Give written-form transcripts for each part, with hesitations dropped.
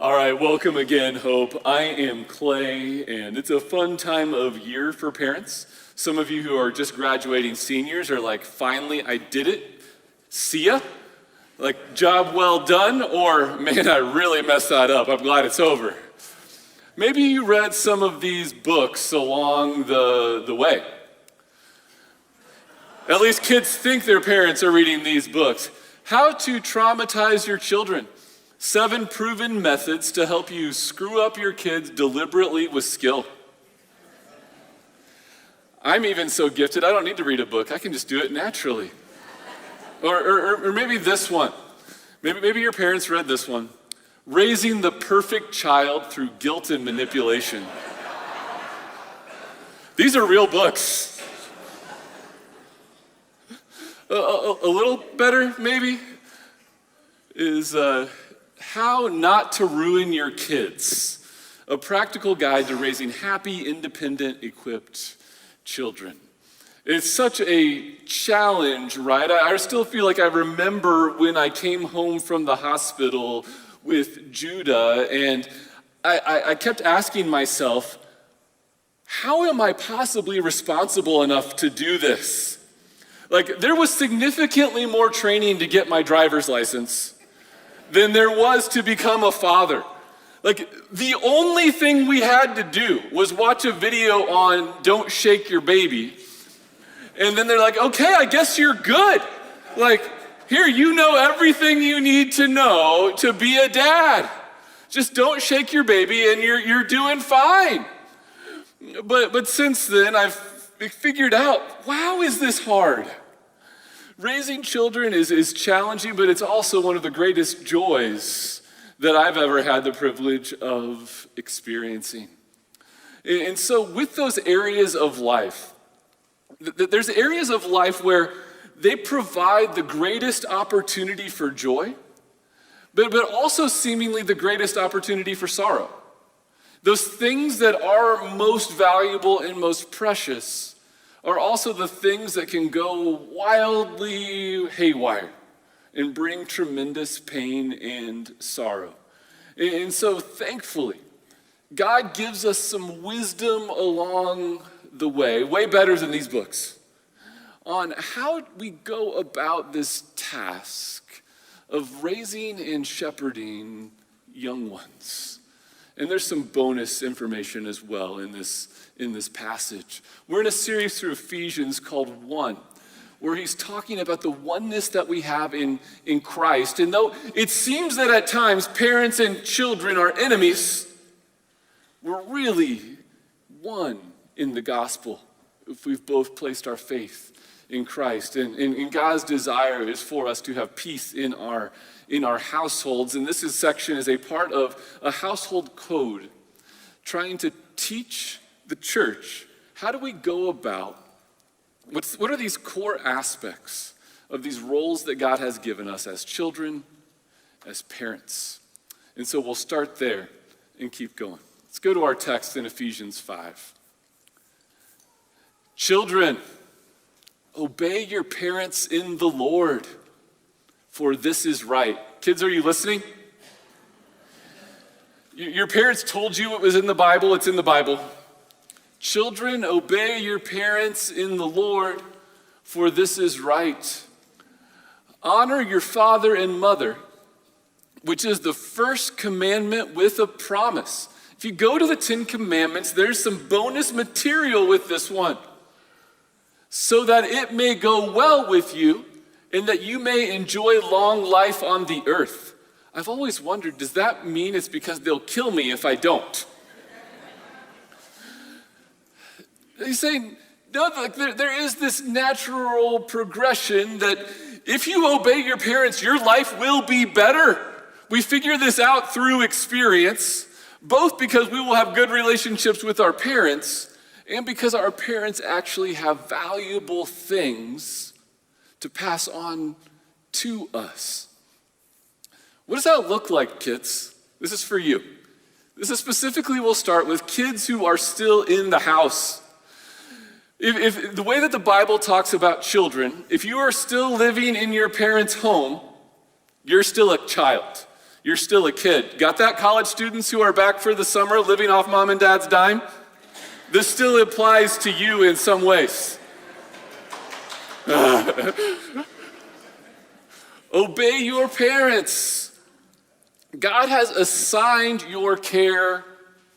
All right, welcome again, Hope. I am Clay, and it's a fun time of year for parents. Some of you who are just graduating seniors are like, finally, I did it. See ya. Like, job well done, or man, I really messed that up. I'm glad it's over. Maybe you read some of these books along the way. At least kids think their parents are reading these books. How to Traumatize Your Children. 7 proven methods to help you screw up your kids deliberately with skill. I'm even so gifted, I don't need to read a book. I can just do it naturally. Or maybe this one. Maybe your parents read this one. Raising the Perfect Child Through Guilt and Manipulation. These are real books. A little better, maybe, is How Not to Ruin Your Kids. A practical guide to raising happy, independent, equipped children. It's such a challenge, right? I still feel like I remember when I came home from the hospital with Judah, and I kept asking myself, how am I possibly responsible enough to do this? Like, there was significantly more training to get my driver's license than there was to become a father. Like, the only thing we had to do was watch a video on Don't Shake Your Baby. And then they're like, okay, I guess you're good. Like, here, you know everything you need to know to be a dad. Just don't shake your baby and you're doing fine. But since then, I've figured out, wow, is this hard? Raising children is challenging, but it's also one of the greatest joys that I've ever had the privilege of experiencing. And so with those areas of life, there's areas of life where they provide the greatest opportunity for joy, but also seemingly the greatest opportunity for sorrow. Those things that are most valuable and most precious are also the things that can go wildly haywire and bring tremendous pain and sorrow. And so thankfully, God gives us some wisdom along the way better than these books, on how we go about this task of raising and shepherding young ones. And there's some bonus information as well in this passage. We're in a series through Ephesians called One, where he's talking about the oneness that we have in Christ. And though it seems that at times parents and children are enemies, we're really one in the gospel if we've both placed our faith in Christ. And God's desire is for us to have peace in our households. And this section is a part of a household code trying to teach the church, how do we go about, what are these core aspects of these roles that God has given us as children, as parents? And so we'll start there and keep going. Let's go to our text in Ephesians 5. Children, obey your parents in the Lord, for this is right. Kids, are you listening? Your parents told you it was in the Bible, it's in the Bible. Children, obey your parents in the Lord, for this is right. Honor your father and mother, which is the first commandment with a promise. If you go to the 10 Commandments, there's some bonus material with this one, so that it may go well with you and that you may enjoy long life on the earth. I've always wondered, does that mean it's because they'll kill me if I don't? He's saying, no, like there is this natural progression that if you obey your parents, your life will be better. We figure this out through experience, both because we will have good relationships with our parents and because our parents actually have valuable things to pass on to us. What does that look like, kids? This is for you. This is specifically, we'll start with kids who are still in the house. If the way that the Bible talks about children, if you are still living in your parents' home, you're still a child. you're still a kid. Got that, college students who are back for the summer living off mom and dad's dime? This still applies to you in some ways. Obey your parents. God has assigned your care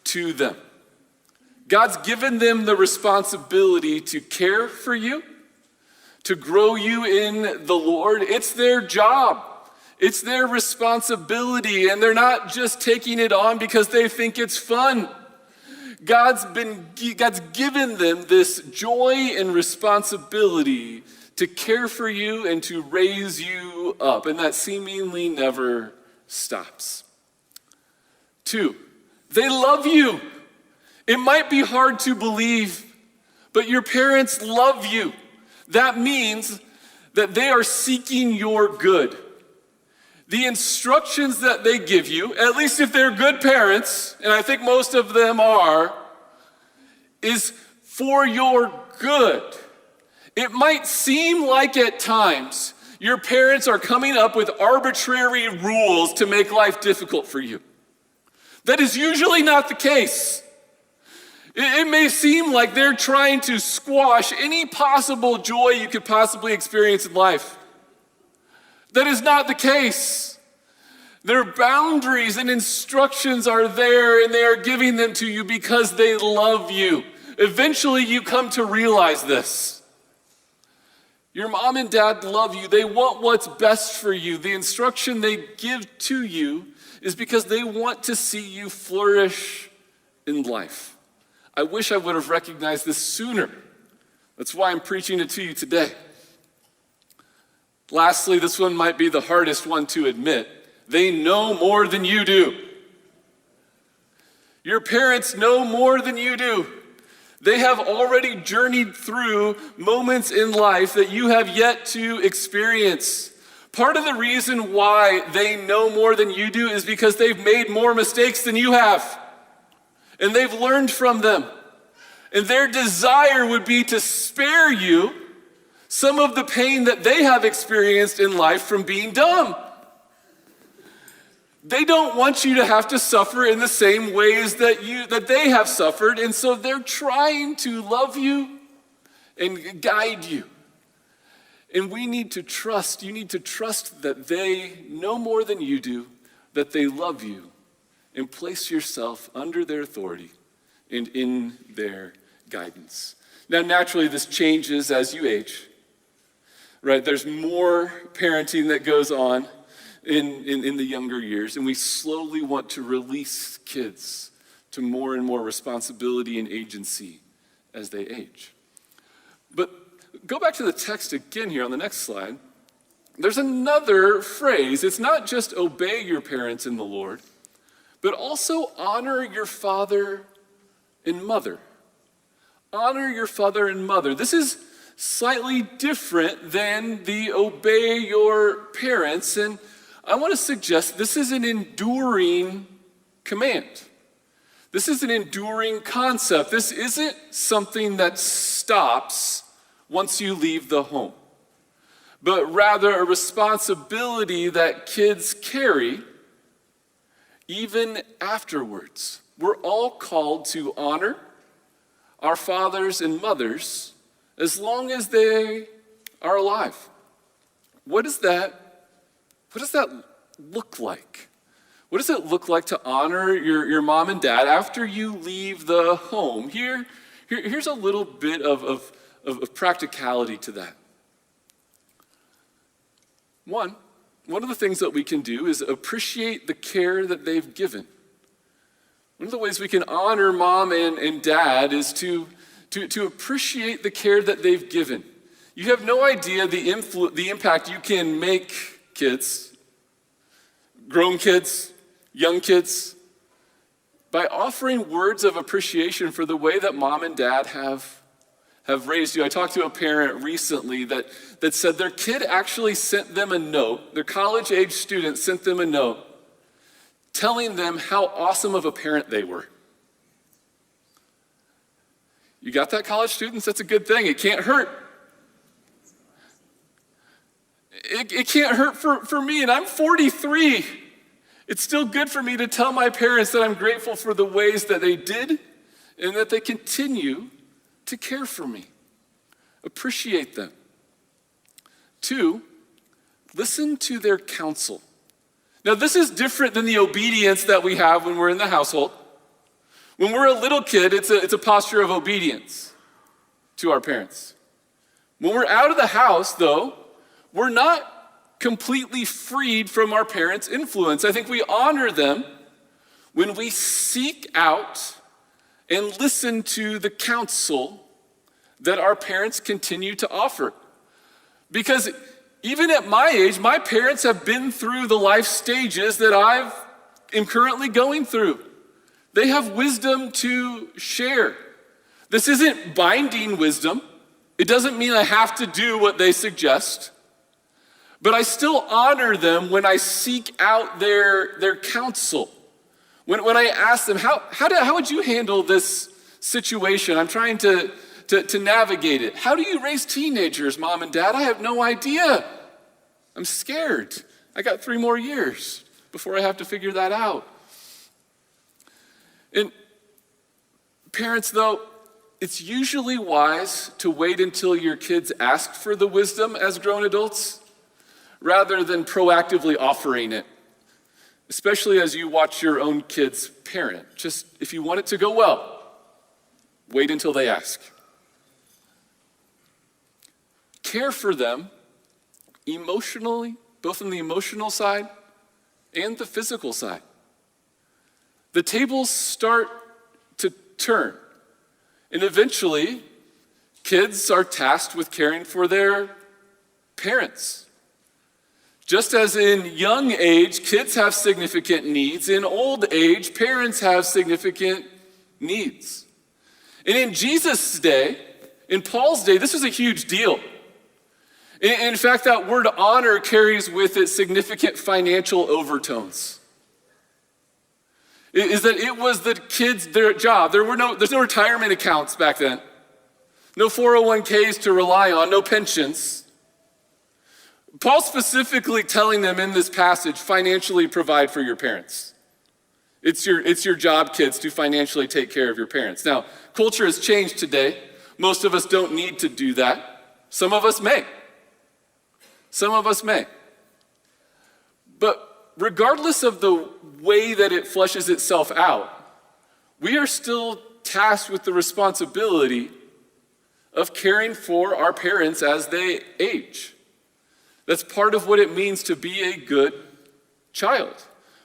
to them. God's given them the responsibility to care for you, to grow you in the Lord. It's their job. It's their responsibility, and they're not just taking it on because they think it's fun. God's given them this joy and responsibility to care for you and to raise you up, and that seemingly never stops. 2, they love you. It might be hard to believe, but your parents love you. That means that they are seeking your good. The instructions that they give you, at least if they're good parents, and I think most of them are, is for your good. It might seem like at times your parents are coming up with arbitrary rules to make life difficult for you. That is usually not the case. It may seem like they're trying to squash any possible joy you could possibly experience in life. That is not the case. Their boundaries and instructions are there, and they are giving them to you because they love you. Eventually, you come to realize this. Your mom and dad love you. They want what's best for you. The instruction they give to you is because they want to see you flourish in life. I wish I would have recognized this sooner. That's why I'm preaching it to you today. Lastly, this one might be the hardest one to admit. They know more than you do. Your parents know more than you do. They have already journeyed through moments in life that you have yet to experience. Part of the reason why they know more than you do is because they've made more mistakes than you have. And they've learned from them. And their desire would be to spare you some of the pain that they have experienced in life from being dumb. They don't want you to have to suffer in the same ways that they have suffered, and so they're trying to love you and guide you. And we need to trust, you need to trust that they know more than you do, that they love you, and place yourself under their authority and in their guidance. Now, naturally, this changes as you age. Right, there's more parenting that goes on in the younger years, and we slowly want to release kids to more and more responsibility and agency as they age. But go back to the text again here on the next slide. There's another phrase. It's not just obey your parents in the Lord, but also honor your father and mother. Honor your father and mother. This is slightly different than the obey your parents, and I want to suggest this is an enduring command. This is an enduring concept. This isn't something that stops once you leave the home, but rather a responsibility that kids carry even afterwards. We're all called to honor our fathers and mothers as long as they are alive. What does that look like? What does it look like to honor your mom and dad after you leave the home? Here's a little bit of practicality to that. One of the things that we can do is appreciate the care that they've given. One of the ways we can honor mom and dad is to appreciate the care that they've given. You have no idea the impact you can make kids, grown kids, young kids, by offering words of appreciation for the way that mom and dad have raised you. I talked to a parent recently that said their kid actually sent them a note, their college-age student sent them a note telling them how awesome of a parent they were. You got that, college students? That's a good thing. It can't hurt. It can't hurt for me, and I'm 43. It's still good for me to tell my parents that I'm grateful for the ways that they did and that they continue to care for me. Appreciate them. 2, listen to their counsel. Now, this is different than the obedience that we have when we're in the household. When we're a little kid, it's a posture of obedience to our parents. When we're out of the house, though, we're not completely freed from our parents' influence. I think we honor them when we seek out and listen to the counsel that our parents continue to offer. Because even at my age, my parents have been through the life stages that I am currently going through. They have wisdom to share. This isn't binding wisdom. It doesn't mean I have to do what they suggest. But I still honor them when I seek out their counsel. When I ask them, how would you handle this situation? I'm trying to navigate it. How do you raise teenagers, Mom and Dad? I have no idea. I'm scared. I got 3 more years before I have to figure that out. And parents, though, it's usually wise to wait until your kids ask for the wisdom as grown adults, rather than proactively offering it, especially as you watch your own kids parent. Just if you want it to go well, wait until they ask. Care for them emotionally, both on the emotional side and the physical side. The tables start to turn, and eventually, kids are tasked with caring for their parents. Just as in young age, kids have significant needs, in old age, parents have significant needs. And in Jesus' day, in Paul's day, this was a huge deal. In fact, that word honor carries with it significant financial overtones. Is that it was the kids' their job. There's no retirement accounts back then. No 401ks to rely on, no pensions. Paul's specifically telling them in this passage, financially provide for your parents. It's your job, kids, to financially take care of your parents. Now, culture has changed today. Most of us don't need to do that. Some of us may. But regardless of the way that it fleshes itself out, we are still tasked with the responsibility of caring for our parents as they age. That's part of what it means to be a good child.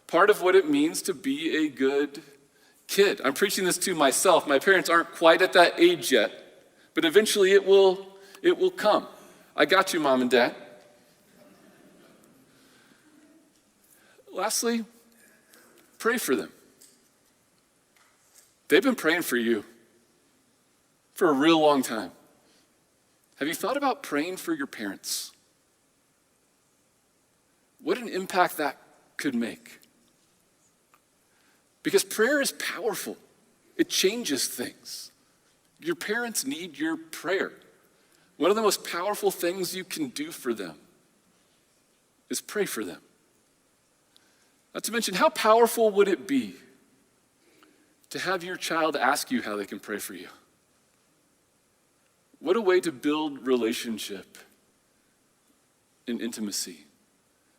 Part of what it means to be a good kid. I'm preaching this to myself. My parents aren't quite at that age yet, but eventually it will come. I got you, Mom and Dad. Lastly, pray for them. They've been praying for you for a real long time. Have you thought about praying for your parents? What an impact that could make. Because prayer is powerful. It changes things. Your parents need your prayer. One of the most powerful things you can do for them is pray for them. Not to mention, how powerful would it be to have your child ask you how they can pray for you? What a way to build relationship and intimacy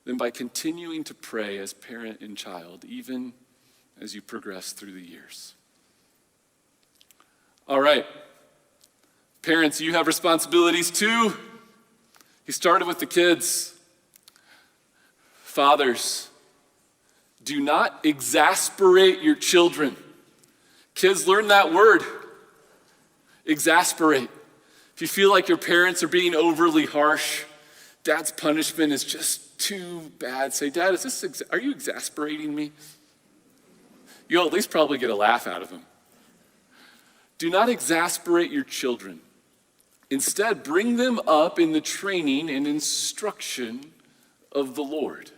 than by continuing to pray as parent and child, even as you progress through the years. All right. Parents, you have responsibilities too. He started with the kids. Fathers, do not exasperate your children. Kids, learn that word. Exasperate. If you feel like your parents are being overly harsh, Dad's punishment is just too bad, say, Dad, are you exasperating me? You'll at least probably get a laugh out of him. Do not exasperate your children. Instead, bring them up in the training and instruction of the Lord.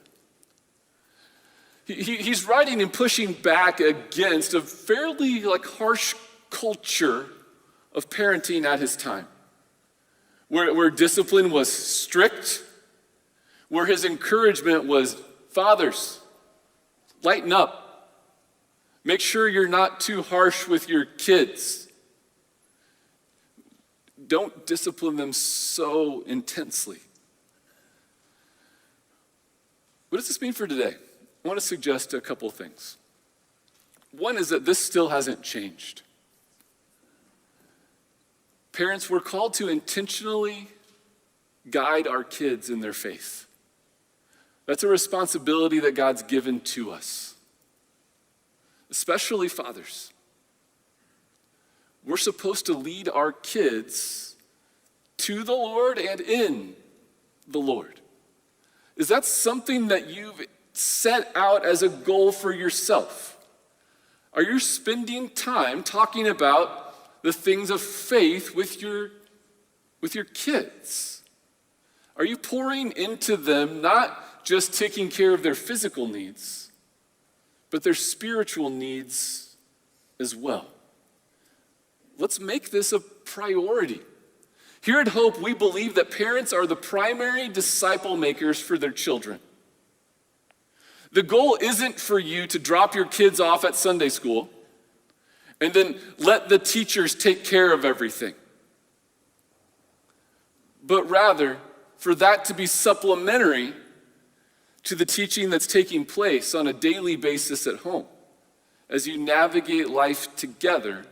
He's writing and pushing back against a fairly harsh culture of parenting at his time, where discipline was strict, where his encouragement was, fathers, Lighten up. Make sure you're not too harsh with your kids. Don't discipline them so intensely. What does this mean for today? I want to suggest a couple of things. One is that this still hasn't changed. Parents, we're called to intentionally guide our kids in their faith. That's a responsibility that God's given to us, especially fathers. We're supposed to lead our kids to the Lord and in the Lord. Is that something that you've set out as a goal for yourself? Are you spending time talking about the things of faith with your kids? Are you pouring into them not just taking care of their physical needs, but their spiritual needs as well? Let's make this a priority. Here at Hope, we believe that parents are the primary disciple makers for their children. The goal isn't for you to drop your kids off at Sunday school and then let the teachers take care of everything, but rather for that to be supplementary to the teaching that's taking place on a daily basis at home as you navigate life together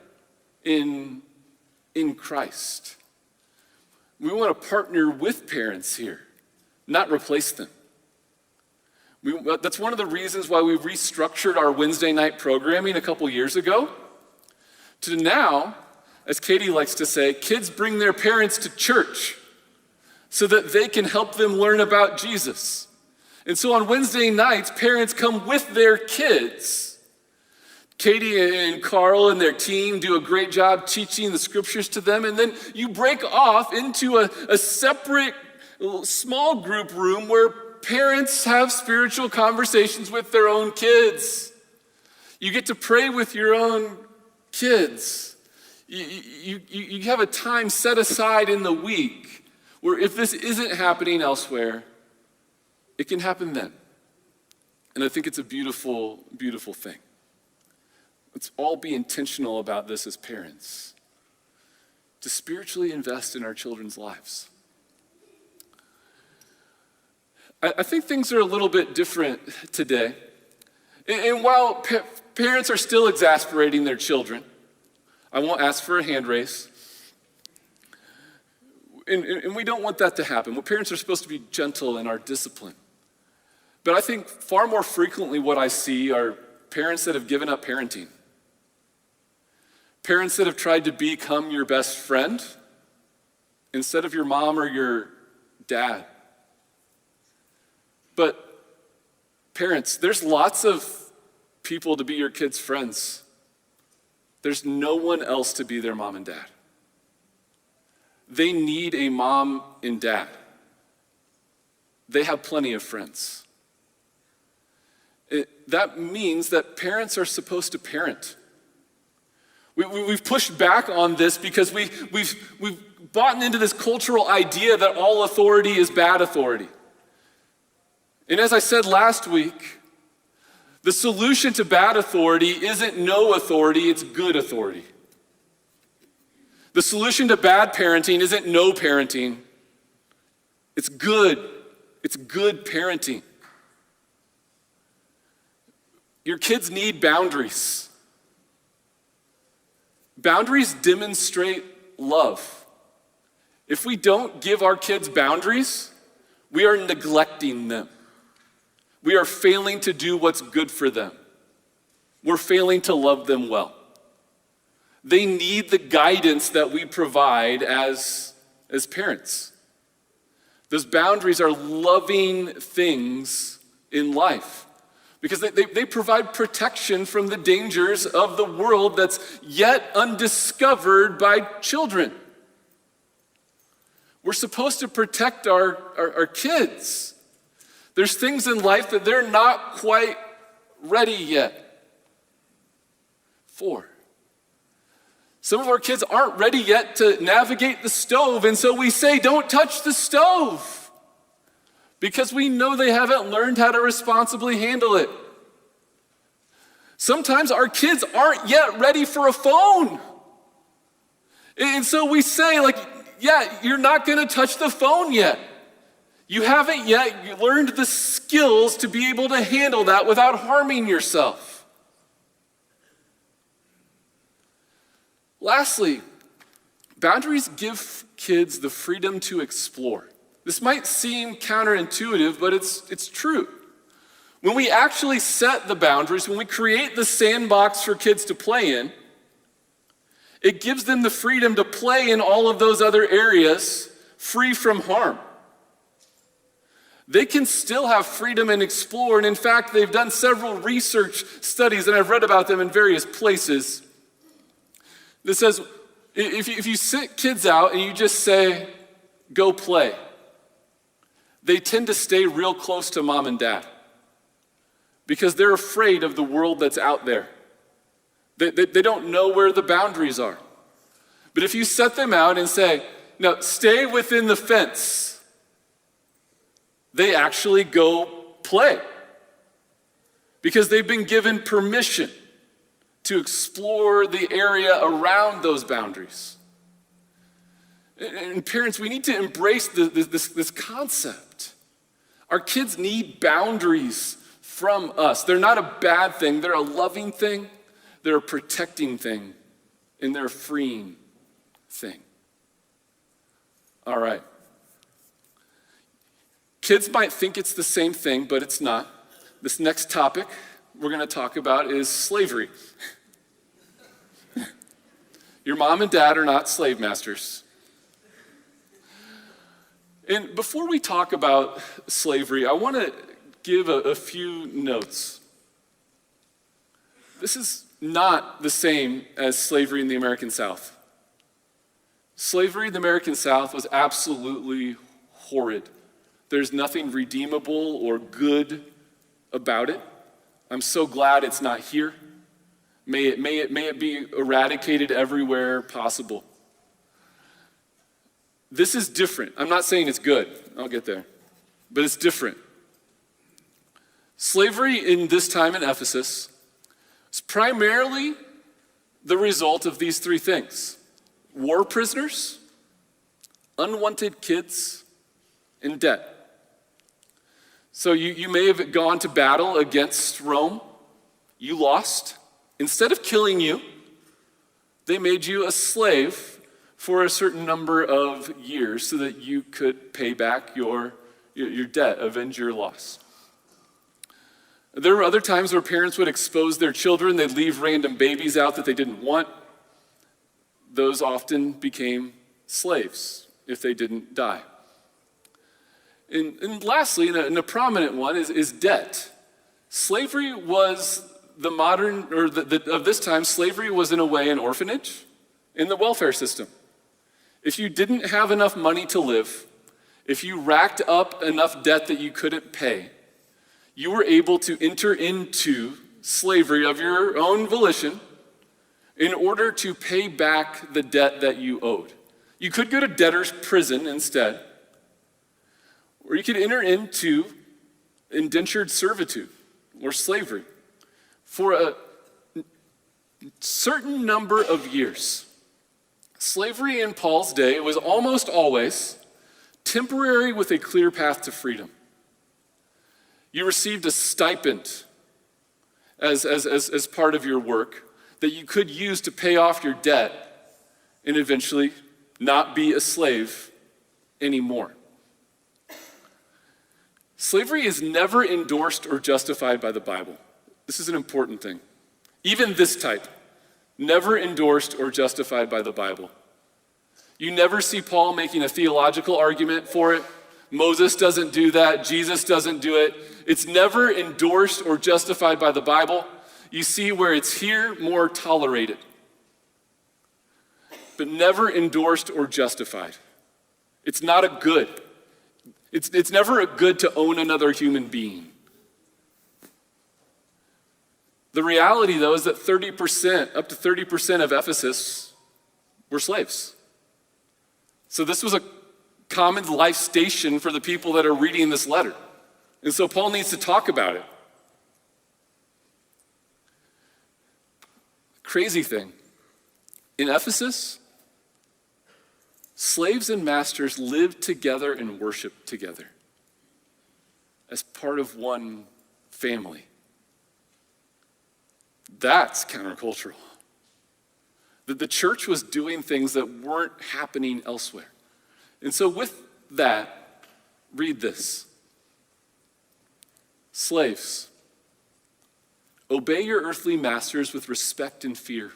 in Christ. We want to partner with parents here, not replace them. That's one of the reasons why we restructured our Wednesday night programming a couple years ago to now, as Katie likes to say, kids bring their parents to church so that they can help them learn about Jesus. And so on Wednesday nights, parents come with their kids. Katie and Carl and their team do a great job teaching the scriptures to them, and then you break off into a separate small group room where parents have spiritual conversations with their own kids. You get to pray with your own kids. You have a time set aside in the week where if this isn't happening elsewhere, it can happen then. And I think it's a beautiful, beautiful thing. Let's all be intentional about this as parents, to spiritually invest in our children's lives. I think things are a little bit different today. And while parents are still exasperating their children, I won't ask for a hand raise. And we don't want that to happen. Parents are supposed to be gentle in our discipline. But I think far more frequently what I see are parents that have given up parenting. Parents that have tried to become your best friend instead of your mom or your dad. But parents, there's lots of people to be your kids' friends. There's no one else to be their mom and dad. They need a mom and dad. They have plenty of friends. That means that parents are supposed to parent. We've pushed back on this because we've bought into this cultural idea that all authority is bad authority. And as I said last week, the solution to bad authority isn't no authority, it's good authority. The solution to bad parenting isn't no parenting, it's good parenting. Your kids need boundaries. Boundaries demonstrate love. If we don't give our kids boundaries, we are neglecting them. We are failing to do what's good for them. We're failing to love them well. They need the guidance that we provide as parents. Those boundaries are loving things in life because they provide protection from the dangers of the world that's yet undiscovered by children. We're supposed to protect our kids. There's things in life that they're not quite ready yet for. Some of our kids aren't ready yet to navigate the stove, and so we say, don't touch the stove, because we know they haven't learned how to responsibly handle it. Sometimes our kids aren't yet ready for a phone. And so we say, like, yeah, you're not gonna touch the phone yet. You haven't yet learned the skills to be able to handle that without harming yourself. Lastly, boundaries give kids the freedom to explore. This might seem counterintuitive, but it's true. When we actually set the boundaries, when we create the sandbox for kids to play in, it gives them the freedom to play in all of those other areas free from harm. They can still have freedom and explore, and in fact, they've done several research studies, and I've read about them in various places, that says, if you sit kids out and you just say, go play, they tend to stay real close to mom and dad because they're afraid of the world that's out there. They don't know where the boundaries are. But if you set them out and say, no, stay within the fence, they actually go play because they've been given permission to explore the area around those boundaries. And parents, we need to embrace this concept. Our kids need boundaries from us. They're not a bad thing. They're a loving thing. They're a protecting thing. And they're a freeing thing. All right. Kids might think it's the same thing, but it's not. This next topic we're going to talk about is slavery. Your mom and dad are not slave masters. And before we talk about slavery, I want to give a few notes. This is not the same as slavery in the American South. Slavery in the American South was absolutely horrid. There's nothing redeemable or good about it. I'm so glad it's not here. May it be eradicated everywhere possible. This is different. I'm not saying it's good. I'll get there. But it's different. Slavery in this time in Ephesus is primarily the result of these three things: war prisoners, unwanted kids, and debt. So you may have gone to battle against Rome. You lost. Instead of killing you, they made you a slave for a certain number of years so that you could pay back your debt, avenge your loss. There were other times where parents would expose their children. They'd leave random babies out that they didn't want. Those often became slaves if they didn't die. And lastly, and a prominent one, is debt. Slavery was of this time, slavery was in a way an orphanage in the welfare system. If you didn't have enough money to live, if you racked up enough debt that you couldn't pay, you were able to enter into slavery of your own volition in order to pay back the debt that you owed. You could go to debtor's prison instead, or you could enter into indentured servitude or slavery for a certain number of years. Slavery in Paul's day was almost always temporary with a clear path to freedom. You received a stipend as part of your work that you could use to pay off your debt and eventually not be a slave anymore. Slavery is never endorsed or justified by the Bible. This is an important thing. Even this type, never endorsed or justified by the Bible. You never see Paul making a theological argument for it. Moses doesn't do that. Jesus doesn't do it. It's never endorsed or justified by the Bible. You see where it's here, more tolerated, but never endorsed or justified. It's not a good. It's never a good to own another human being. The reality, though, is that up to 30% of Ephesus were slaves. So this was a common life station for the people that are reading this letter. And so Paul needs to talk about it. crazy thing. In Ephesus, slaves and masters lived together and worshiped together as part of one family. That's countercultural. That the church was doing things that weren't happening elsewhere. And so with that, read this. Slaves, obey your earthly masters with respect and fear,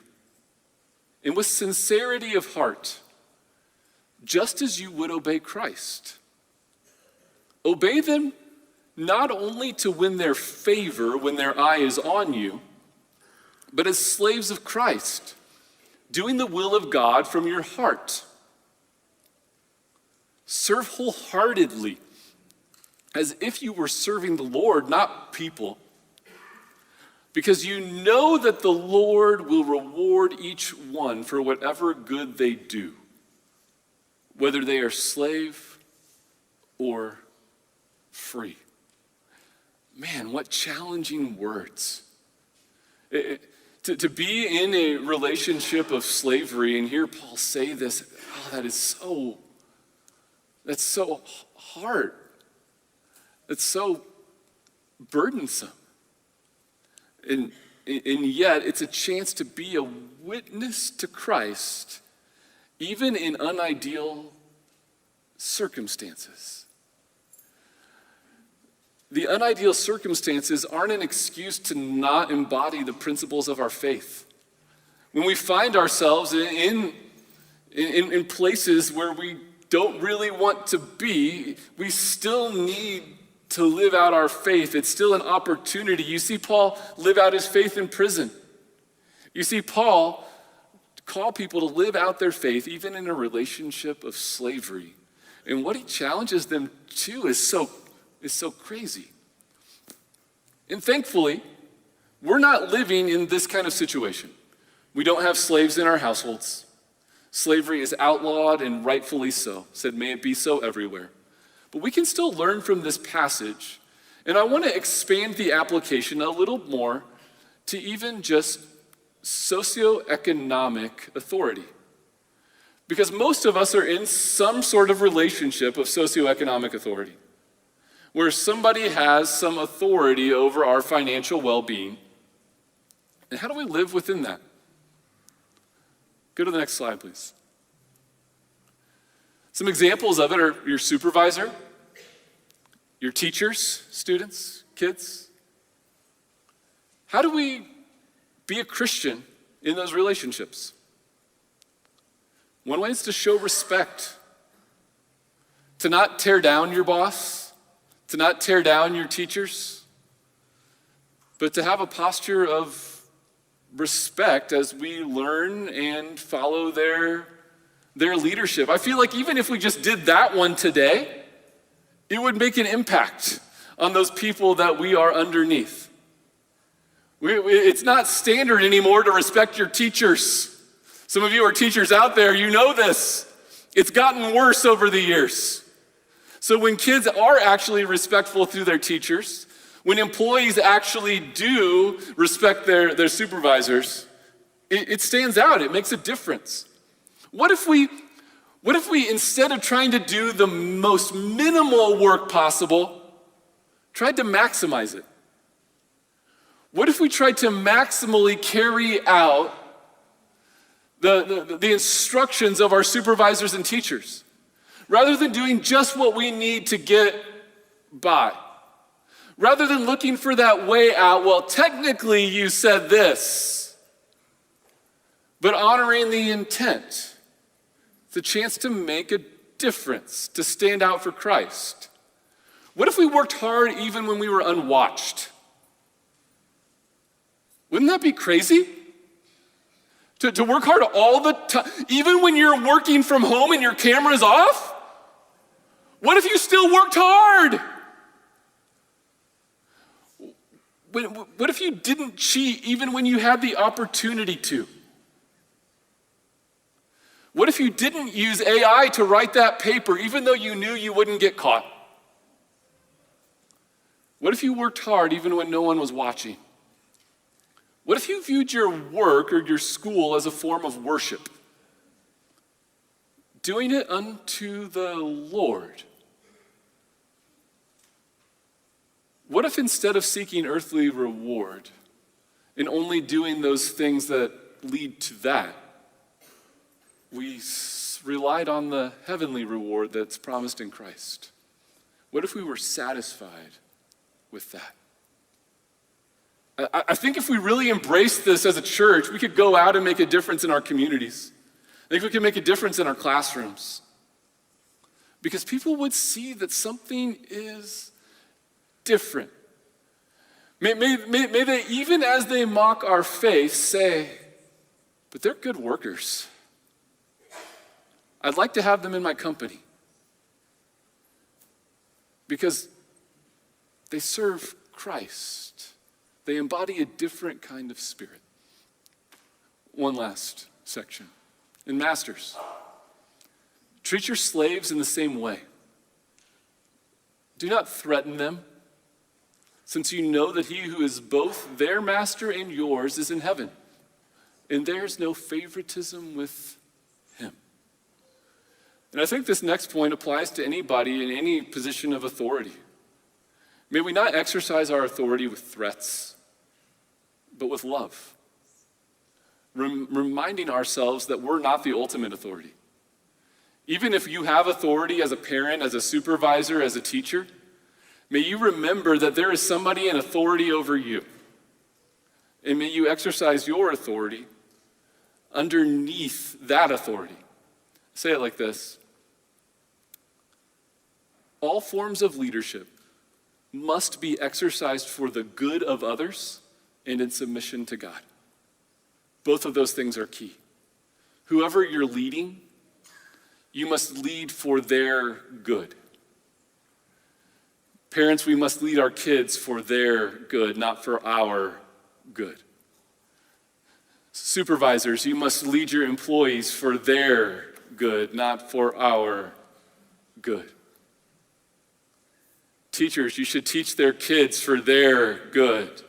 and with sincerity of heart, just as you would obey Christ. Obey them not only to win their favor when their eye is on you, but as slaves of Christ, doing the will of God from your heart. Serve wholeheartedly, as if you were serving the Lord, not people, because you know that the Lord will reward each one for whatever good they do, whether they are slave or free. Man, what challenging words. To be in a relationship of slavery and hear Paul say this, that's so hard. It's so burdensome. And yet it's a chance to be a witness to Christ, even in unideal circumstances. The unideal circumstances aren't an excuse to not embody the principles of our faith. When we find ourselves in places where we don't really want to be, we still need to live out our faith. It's still an opportunity. You see Paul live out his faith in prison. You see Paul call people to live out their faith even in a relationship of slavery. And what he challenges them to is so crazy. And thankfully, we're not living in this kind of situation. We don't have slaves in our households. Slavery is outlawed and rightfully so. Said, may it be so everywhere. But we can still learn from this passage. And I want to expand the application a little more to even just socioeconomic authority. Because most of us are in some sort of relationship of socioeconomic authority, where somebody has some authority over our financial well-being. And how do we live within that? Go to the next slide, please. Some examples of it are your supervisor, your teachers, students, kids. How do we be a Christian in those relationships? One way is to show respect, to not tear down your boss, to not tear down your teachers, but to have a posture of respect as we learn and follow their leadership. I feel like even if we just did that one today, it would make an impact on those people that we are underneath. It's not standard anymore to respect your teachers. Some of you are teachers out there, you know this. It's gotten worse over the years. So when kids are actually respectful through their teachers, when employees actually do respect their supervisors, it stands out, it makes a difference. What if we, instead of trying to do the most minimal work possible, tried to maximize it? What if we tried to maximally carry out the instructions of our supervisors and teachers, rather than doing just what we need to get by? Rather than looking for that way out, well, technically you said this, but honoring the intent. It's a chance to make a difference, to stand out for Christ. What if we worked hard even when we were unwatched? Wouldn't that be crazy? To work hard all the time, even when you're working from home and your camera's off? What if you still worked hard? What if you didn't cheat even when you had the opportunity to? What if you didn't use AI to write that paper even though you knew you wouldn't get caught? What if you worked hard even when no one was watching? What if you viewed your work or your school as a form of worship? Doing it unto the Lord. What if instead of seeking earthly reward and only doing those things that lead to that, we relied on the heavenly reward that's promised in Christ? What if we were satisfied with that? I think if we really embraced this as a church, we could go out and make a difference in our communities. I think we could make a difference in our classrooms. Because people would see that something is different. May they, even as they mock our faith, say, but they're good workers. I'd like to have them in my company. Because they serve Christ. They embody a different kind of spirit. One last section. And masters, treat your slaves in the same way. Do not threaten them, since you know that he who is both their master and yours is in heaven, and there's no favoritism with him. And I think this next point applies to anybody in any position of authority. May we not exercise our authority with threats, but with love. Reminding ourselves that we're not the ultimate authority. Even if you have authority as a parent, as a supervisor, as a teacher, may you remember that there is somebody in authority over you. And may you exercise your authority underneath that authority. Say it like this. All forms of leadership must be exercised for the good of others and in submission to God. Both of those things are key. Whoever you're leading, you must lead for their good. Parents, we must lead our kids for their good, not for our good. Supervisors, you must lead your employees for their good, not for our good. Teachers, you should teach their kids for their good,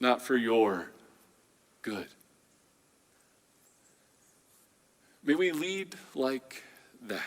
not for your good. May we lead like that.